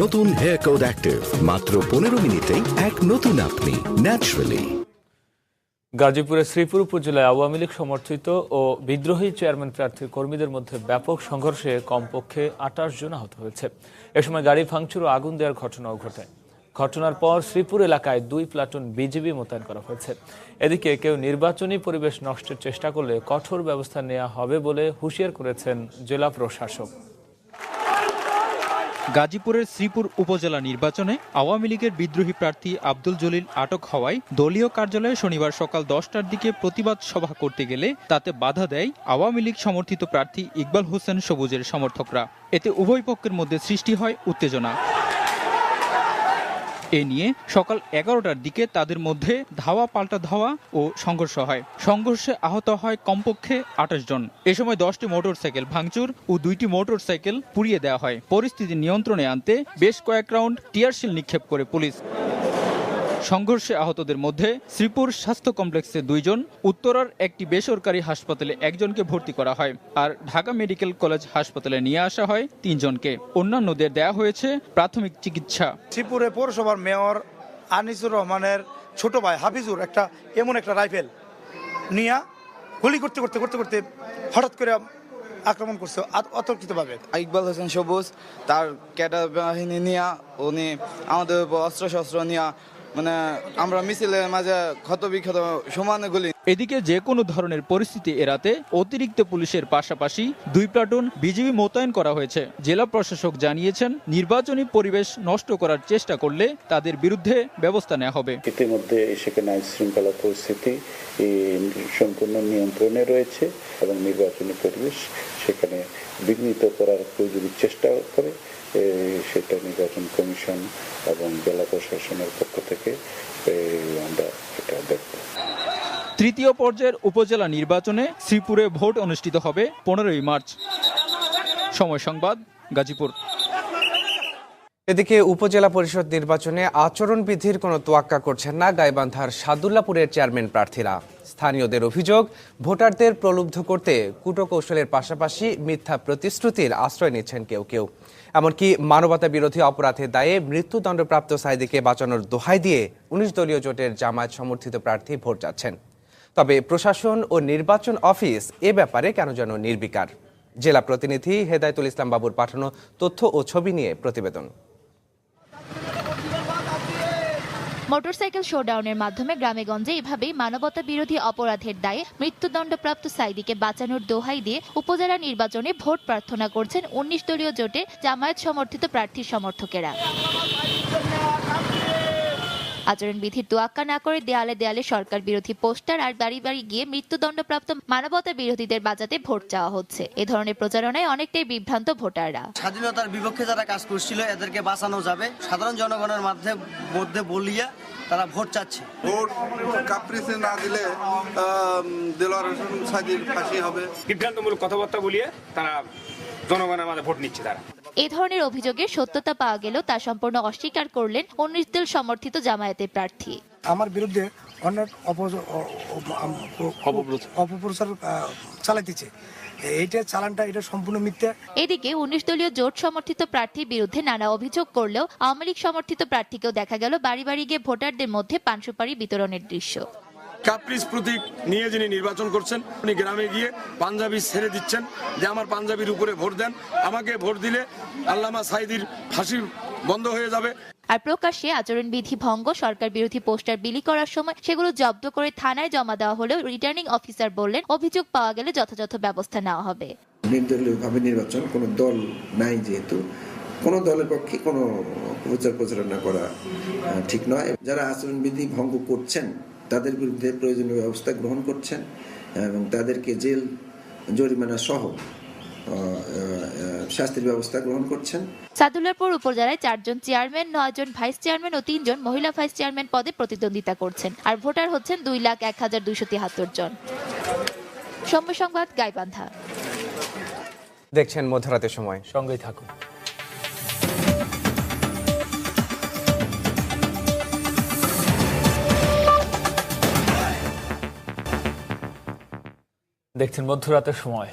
নতুন hair code active মাত্র 15 মিনিটেই এক নতুন আপনি ন্যাচারালি। গাজীপুরের শ্রীপুর উপজেলায় আওয়ামী লীগ সমর্থিত ও বিদ্রোহী চেয়ারম্যান প্রার্থীর কর্মীদের মধ্যে ব্যাপক সংঘর্ষে কমপক্ষে 28 জন আহত হয়েছে। এ সময় গাড়ি ভাঙচুর ও আগুন দেওয়ার ঘটনাও ঘটে। ঘটনার পর শ্রীপুর এলাকায় 2 প্লাটুন বিজিবি মোতায়েন করা হয়েছে। এদিকে কেউ নির্বাচনী পরিবেশ নষ্টের চেষ্টা করলে কঠোর ব্যবস্থা নেওয়া হবে বলে হুঁশিয়ার করেছেন জেলা প্রশাসক। গাজীপুরের শ্রীপুর উপজেলা নির্বাচনে আওয়ামী লীগের বিদ্রোহী প্রার্থী আব্দুল জলিল আটক হওয়ায় দলীয় কার্যালয়ে শনিবার সকাল 10টার দিকে প্রতিবাদ সভা করতে গেলে তাতে বাধা দেয় আওয়ামী লীগ সমর্থিত প্রার্থী ইকবাল হোসেন সবুজের সমর্থকরা। এতে উভয় পক্ষের মধ্যে সৃষ্টি হয় উত্তেজনা। এ নিয়ে সকাল 11টার দিকে তাদের মধ্যে ধাওয়া পাল্টা ধাওয়া ও সংঘর্ষ হয়। সংঘর্ষে আহত হয় কমপক্ষে 28 জন। এ সময় 10টি মোটরসাইকেল ভাঙচুর ও 2টি মোটরসাইকেল পুড়িয়ে দেওয়া হয়। পরিস্থিতি নিয়ন্ত্রণে আনতে বেশ কয়েক রাউন্ড টিয়ারশেল নিক্ষেপ করে পুলিশ। সংঘর্ষে আহতদের মধ্যে শ্রীপুর স্বাস্থ্য কমপ্লেক্সে 2 জন, উত্তরার একটি বেসরকারি হাসপাতালে 1 জনকে ভর্তি করা হয়, আর ঢাকা মেডিকেল কলেজ হাসপাতালে নিয়ে আসা হয় 3 জনকে। অন্যান্যদের দেয়া হয়েছে প্রাথমিক চিকিৎসা। শ্রীপুরে পৌরসভার মেয়র আনিসুর রহমানের ছোট ভাই হাফিজুর এমন একটা রাইফেল নিয়ে গুলি করতে করতে করতে করতে হঠাৎ করে আক্রমণ করছে অতর্কিতভাবে। ইকবাল হোসেন সবুজ তার ক্যাডার বাহিনী নিয়ে উনি আমাদের উপর অস্ত্রশস্ত্র নিয়ে আমরা মিছিলের মাঝে ক্ষতবিক্ষত সমানে গুলি। এদিকে যে কোনো ধরনের পরিস্থিতি এড়াতে অতিরিক্ত পুলিশের পাশাপাশি 2 প্লাটুন বিজিবি মোতায়েন করা হয়েছে। জেলা প্রশাসক জানিয়েছেন, নির্বাচনী পরিবেশ নষ্ট করার চেষ্টা করলে তাদের বিরুদ্ধে ব্যবস্থা নেওয়া হবে। ইতিমধ্যে সেখানে আইন শৃঙ্খলা পরিস্থিতি সম্পূর্ণ নিয়ন্ত্রণে রয়েছে এবং নির্বাচনী পরিবেশ সেখানে বিঘ্নিত করার কেউ যদি চেষ্টা করে সেটা নির্বাচন কমিশন এবং জেলা প্রশাসনের পক্ষ থেকে আমরা এটা দেখব। তৃতীয় পর্যায়ের উপজেলা নির্বাচনে শ্রীপুরে ভোট অনুষ্ঠিত হবে 15ই মার্চ। সময় সংবাদ, গাজীপুর। এদিকে উপজেলা পরিষদ নির্বাচনে আচরণবিধির কোনো তোয়াক্কা করছেন না গাইবান্ধার সাদুল্লাপুরের চেয়ারম্যান প্রার্থীরা। স্থানীয়দের অভিযোগ, ভোটারদের প্রলুব্ধ করতে কূটকৌশলের পাশাপাশি মিথ্যা প্রতিশ্রুতির আশ্রয় নিচ্ছেন কেউ কেউ। এমনকি মানবতা বিরোধী অপরাধের দায়ে মৃত্যুদণ্ডপ্রাপ্ত সাইদিকে বাঁচানোর দোহাই দিয়ে 19 দলীয় জোটের জামায়াত সমর্থিত প্রার্থী ভোট চাচ্ছেন। তবে প্রশাসন ও নির্বাচন অফিস এ ব্যাপারে কেন যেন নির্বিকার। জেলা প্রতিনিধি হেদায়েতুল ইসলাম বাবুর পাঠানো তথ্য ও ছবি নিয়ে প্রতিবেদন। মোটরসাইকেল শোডাউনের মাধ্যমে গ্রামেগঞ্জে এভাবেই মানবতা বিরোধী অপরাধের দায়ে মৃত্যুদণ্ডপ্রাপ্ত সাইদিকে বাঁচানোর দোহাই দিয়ে উপজেলা নির্বাচনে ভোট প্রার্থনা করছেন 19 দলীয় জোটে জামায়াত সমর্থিত প্রার্থীর সমর্থকেরা। আচরণবিধির তোয়াক্কা না করে দেয়ালে দেয়ালে সরকার বিরোধী পোস্টার আর বাড়ি বাড়ি গিয়ে মৃত্যুদণ্ডপ্রাপ্ত মানবতা বিরোধীদের বাঁচাতে ভোট চাওয়া হচ্ছে। এ ধরনের প্রচারণায় অনেকটাই বিভ্রান্ত ভোটাররা। স্বাধীনতার বিপক্ষে যারা কাজ করছিল এদেরকে বাঁচানো যাবে, সাধারণ জনগণের মধ্যে বলিয়া তারা ভোট চাচ্ছে। ভোট কাপ্রিসে না দিলে দেলোয়ার হোসেন সাইদির ফাঁসি হবে। বিভ্রান্তমূলক কথাবার্তা বলিয়ে তারা জনগণের মাঝে ভোট নিচ্ছে। তারা এ ধরনের অভিযোগের সত্যতা পাওয়া গেলেও তা সম্পূর্ণ অস্বীকার করলেন 19 দল সমর্থিত জামায়াতের প্রার্থী। আমার বিরুদ্ধে অনেক অপপ্রচার চালাইতেছে, এইটা চালানটা এটা সম্পূর্ণ মিথ্যা। এদিকে 19 দলীয় জোট সমর্থিত প্রার্থীর বিরুদ্ধে নানা অভিযোগ করলেও আওয়ামী লীগ সমর্থিত প্রার্থীকেও দেখা গেল বাড়ি বাড়ি গিয়ে ভোটারদের মধ্যে পান সুপারি বিতরণের দৃশ্য। কাপ্রিস প্রতীক নিয়ে যিনি নির্বাচন করছেন উনি গ্রামে গিয়ে পাঞ্জাবি ছেড়ে দিচ্ছেন যে আমার পাঞ্জাবির উপরে ভোট দেন, আমাকে ভোট দিলে আল্লামা সাইদির ফাঁসি বন্ধ হয়ে যাবে। আর প্রকাশ্যে আচরণবিধি ভঙ্গ, সরকার বিরোধী পোস্টার বিলি করার সময় সেগুলো জব্দ করে থানায় জমা দেওয়া হলেও রিটার্নিং অফিসার বললেন অভিযোগ পাওয়া গেলে যথাযথ ব্যবস্থা নেওয়া হবে। নির্দলীয়ভাবে নির্বাচন, কোনো দল নাই, যেহেতু কোনো দলের পক্ষে কোনো প্রচারণা করা ঠিক নয়। যারা আচরণবিধি ভঙ্গ করছেন তাদের বিরুদ্ধে প্রয়োজনীয় ব্যবস্থা গ্রহণ করছেন এবং তাদেরকে জেল জরিমানা সহ শাস্তির ব্যবস্থা গ্রহণ করছেন। সাদুল্লাপুর উপজেলায় 4 জন চেয়ারম্যান, 9 জন ভাইস চেয়ারম্যান ও 3 জন মহিলা ভাইস চেয়ারম্যান পদে প্রতিদ্বন্দ্বিতা করছেন। আর ভোটার হচ্ছেন 2,01,273 জন। সময় সংবাদ, গাইবান্ধা। দেখছেন মধ্যরাতের সময়, সঙ্গেই থাকুন। দেখছেন মধ্যরাতের সময়।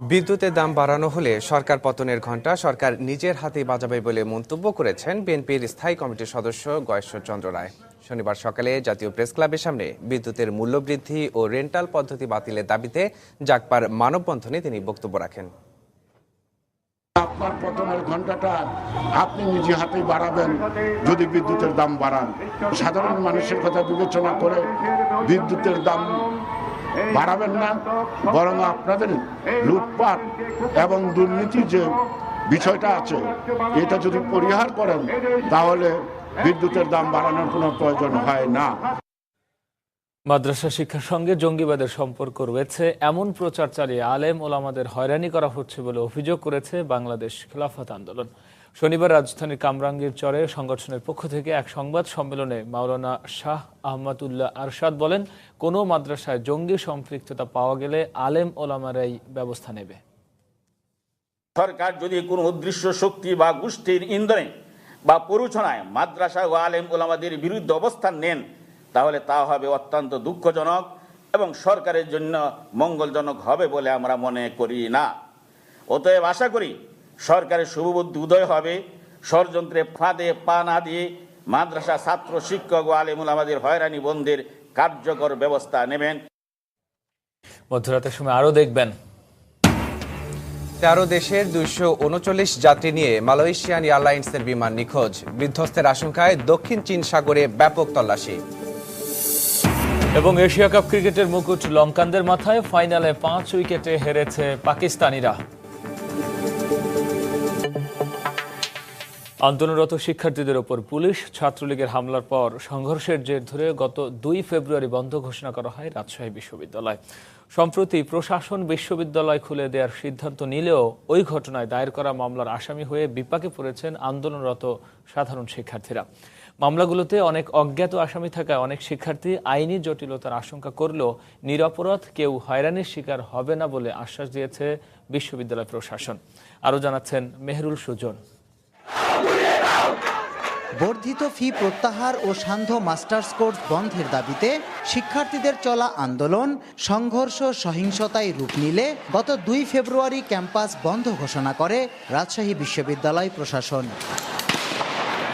বিদ্যুতের দাম বাড়ানো হলে সরকার পতনের ঘণ্টা সরকার নিজের হাতেই বাজাবে বলে মন্তব্য করেছেন বিএনপির স্থায়ী কমিটির সদস্য গয়েশ্বর চন্দ্র রায়। শনিবার সকালে জাতীয় প্রেস ক্লাবের সামনে বিদ্যুতের মূল্যবৃদ্ধি ও রেন্টাল পদ্ধতি বাতিলের দাবিতে জাগপার মানববন্ধনে তিনি বক্তব্য রাখেন। আপনার পতনের ঘন্টাটা আপনি নিজে হাতেই বাড়াবেন যদি বিদ্যুতের দাম বাড়ান। সাধারণ মানুষের কথা বিবেচনা করে বিদ্যুতের দাম বাড়াবেন না, বরং আপনাদের লুটপাট এবং দুর্নীতি যে বিষয়টা আছে এটা যদি পরিহার করেন তাহলে বিদ্যুতের দাম বাড়ানোর কোনো প্রয়োজন হয় না। মাদ্রাসা শিক্ষার সঙ্গে জঙ্গিবাদের সম্পর্ক রয়েছে এমন প্রচার চালিয়ে আলেম ওলামাদের হয়রানি করা হচ্ছে বলে অভিযোগ করেছে বাংলাদেশ খেলাফত আন্দোলন। শনিবার রাজধানীর কামরাঙ্গীর চরে সংগঠনের পক্ষ থেকে এক সংবাদ সম্মেলনে মাওলানা শাহ আহমদুল্লাহ আরশাদ বলেন, কোনো মাদ্রাসায় জঙ্গি সম্পৃক্ততা পাওয়া গেলে আলেম ওলামারাই ব্যবস্থা নেবে। সরকার যদি কোনো অদৃশ্য শক্তি বা গোষ্ঠীর ইন্ধনে বা প্ররোচনায় মাদ্রাসা ও আলেম ওলামাদের বিরুদ্ধে অবস্থান নেন তাহলে তা হবে অত্যন্ত দুঃখজনক এবং সরকারের জন্য মঙ্গলজনক হবে বলে আমরা মনে করি না। অতএব আশা করি সরকারের শুভবুদ্ধি উদয় হবে, ষড়যন্ত্রে ফাঁদে পা না দিয়ে মাদ্রাসা ছাত্র শিক্ষক ও আলেম ওলামাদের হয়রানি বন্ধের কার্যকর ব্যবস্থা নেবেন। মধ্যরাতের সময় আরও দেখবেন, 13 দেশের 239 যাত্রী নিয়ে মালয়েশিয়ান এয়ারলাইন্সের বিমান নিখোঁজ, বিধ্বস্তের আশঙ্কায় দক্ষিণ চীন সাগরে ব্যাপক তল্লাশি। এবং এশিয়া কাপ ক্রিকেটের মুকুট লঙ্কানদের মাথায়, ফাইনালে 5 উইকেটে হেরেছে পাকিস্তানিরা। আন্দোলনরত শিক্ষার্থীদের ওপর পুলিশ ছাত্রলীগের হামলার পর সংঘর্ষের জের ধরে গত 2 ফেব্রুয়ারি বন্ধ ঘোষণা করা হয় রাজশাহী বিশ্ববিদ্যালয়। সম্প্রতি প্রশাসন বিশ্ববিদ্যালয় খুলে দেওয়ার সিদ্ধান্ত নিলেও ওই ঘটনায় দায়ের করা মামলার আসামি হয়ে বিপাকে পড়েছেন আন্দোলনরত সাধারণ শিক্ষার্থীরা। মামলাগুলোতে অনেক অজ্ঞাত আসামি থাকায় অনেক শিক্ষার্থী আইনি জটিলতার আশঙ্কা করলেও নিরপরাধ কেউ হয়রানির শিকার হবে না বলে আশ্বাস দিয়েছে বিশ্ববিদ্যালয় প্রশাসন। আরও জানাচ্ছেন মেহরুল সুজন। বর্ধিত ফি প্রত্যাহার ও সান্ধ্য মাস্টার্স কোর্স বন্ধের দাবিতে শিক্ষার্থীদের চলা আন্দোলন সংঘর্ষ সহিংসতায় রূপ নিলে গত 2 ফেব্রুয়ারি ক্যাম্পাস বন্ধ ঘোষণা করে রাজশাহী বিশ্ববিদ্যালয় প্রশাসন।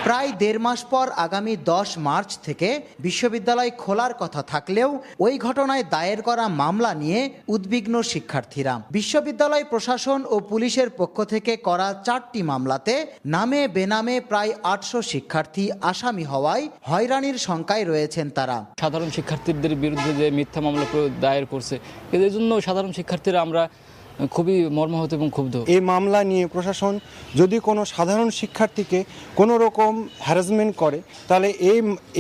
প্রায় 1.5 মাস পর আগামী 10 মার্চ থেকে বিশ্ববিদ্যালয় খোলার কথা থাকলেও ওই ঘটনায় দায়ের করা মামলা নিয়ে উদ্বিগ্ন শিক্ষার্থীরা। বিশ্ববিদ্যালয় প্রশাসন ও পুলিশের পক্ষ থেকে করা 4টি মামলাতে নামে বেনামে প্রায় 800 শিক্ষার্থী আসামি হওয়ায় হয়রানির শঙ্কায় রয়েছেন তারা। সাধারণ শিক্ষার্থীদের বিরুদ্ধে যে মিথ্যা মামলা দায়ের করছে, এদের জন্য সাধারণ শিক্ষার্থীরা আমরা খুবই মর্মাহত এবং ক্ষুব্ধ। এই মামলা নিয়ে প্রশাসন যদি কোনো সাধারণ শিক্ষার্থীকে কোনো রকম হ্যারাসমেন্ট করে তাহলে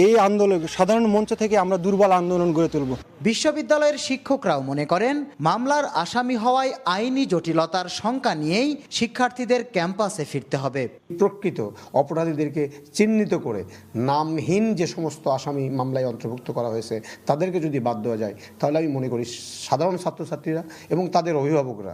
এই আন্দোলন সাধারণ মঞ্চ থেকে আমরা দুর্বল আন্দোলন গড়ে তুলব। বিশ্ববিদ্যালয়ের শিক্ষকরাও মনে করেন মামলার আসামি হওয়ায় আইনি জটিলতার শঙ্কা নিয়েই শিক্ষার্থীদের ক্যাম্পাসে ফিরতে হবে। প্রকৃত অপরাধীদেরকে চিহ্নিত করে নামহীন যে সমস্ত আসামি মামলায় অন্তর্ভুক্ত করা হয়েছে তাদেরকে যদি বাদ দেওয়া যায় তাহলে আমি মনে করি সাধারণ ছাত্রছাত্রীরা এবং তাদের অভিভাবকরা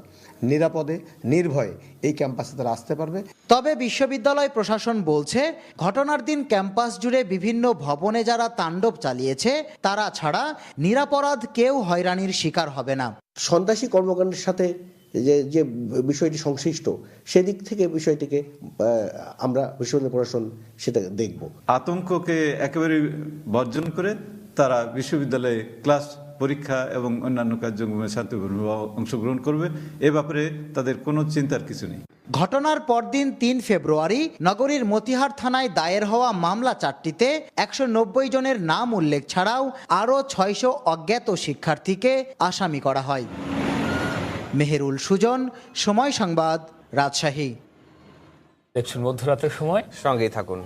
নিরাপদে নির্ভয়ে এই ক্যাম্পাসে তারা আসতে পারবে। তবে বিশ্ববিদ্যালয় প্রশাসন বলছে ঘটনার দিন ক্যাম্পাস জুড়ে বিভিন্ন ভবনে যারা তাণ্ডব চালিয়েছে তারা ছাড়া নিরাপরাধ কেউ হয়রানির শিকার হবে না। সন্ত্রাসী কর্মকাণ্ডের সাথে যে বিষয়টি সংশ্লিষ্ট সেদিক থেকে বিষয়টিকে আমরা বিশ্ববিদ্যালয় প্রশাসন সেটা দেখব। আতঙ্ককে একেবারে বর্জন করে তারা বিশ্ববিদ্যালয়ে ক্লাস পরীক্ষা এবং অন্যান্য কার্যক্রমে শান্তিপূর্ণভাবে অংশগ্রহণ করবে, এ ব্যাপারে তাদের কোনো চিন্তার কিছু নেই। ঘটনার পরদিন 3 ফেব্রুয়ারি নগরীর মতিহার থানায় দায়ের হওয়া মামলা 4টিতে 190 জনের নাম উল্লেখ ছাড়াও আরও 600 অজ্ঞাত শিক্ষার্থীকে আসামি করা হয়। মেহেরুল সুজন, সময় সংবাদ, রাজশাহী। দেখছেন মধ্যরাতের সময়, সঙ্গেই থাকুন।